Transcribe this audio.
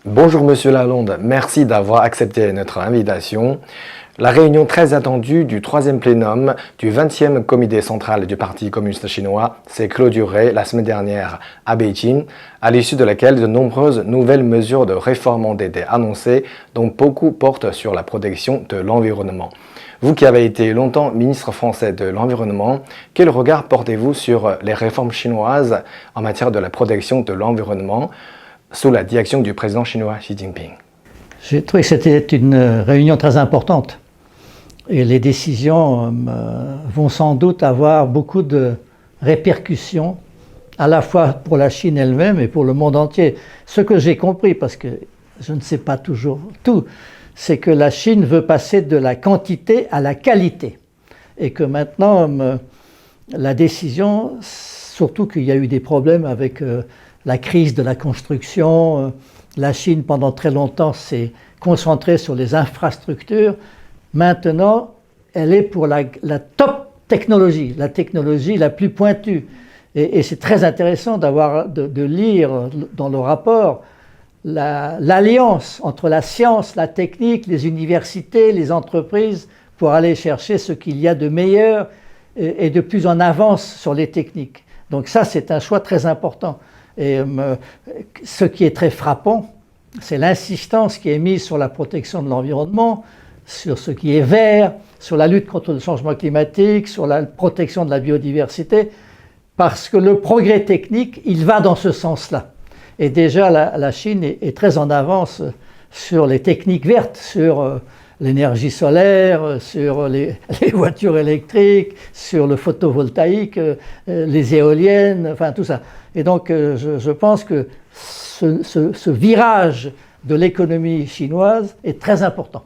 Bonjour Monsieur Lalonde, merci d'avoir accepté notre invitation. La réunion très attendue du 3e plénum du 20e comité central du Parti communiste chinois s'est clôturée la semaine dernière à Beijing, à l'issue de laquelle de nombreuses nouvelles mesures de réforme ont été annoncées, dont beaucoup portent sur la protection de l'environnement. Vous qui avez été longtemps ministre français de l'Environnement, quel regard portez-vous sur les réformes chinoises en matière de la protection de l'environnement sous la direction du président chinois Xi Jinping? J'ai trouvé que c'était une réunion très importante et les décisions vont sans doute avoir beaucoup de répercussions à la fois pour la Chine elle-même et pour le monde entier. Ce que j'ai compris, parce que je ne sais pas toujours tout, c'est que la Chine veut passer de la quantité à la qualité et que maintenant la décision, surtout qu'il y a eu des problèmes avec la crise de la construction, la Chine pendant très longtemps s'est concentrée sur les infrastructures. Maintenant, elle est pour la top technologie, la technologie la plus pointue. Et c'est très intéressant de lire dans le rapport l'alliance entre la science, la technique, les universités, les entreprises pour aller chercher ce qu'il y a de meilleur et de plus en avance sur les techniques. Donc ça, c'est un choix très important. Et ce qui est très frappant, c'est l'insistance qui est mise sur la protection de l'environnement, sur ce qui est vert, sur la lutte contre le changement climatique, sur la protection de la biodiversité, parce que le progrès technique, il va dans ce sens-là. Et déjà, la Chine est très en avance sur les techniques vertes, sur l'énergie solaire, sur les voitures électriques, sur le photovoltaïque, les éoliennes, enfin tout ça. Et donc je pense que ce virage de l'économie chinoise est très important.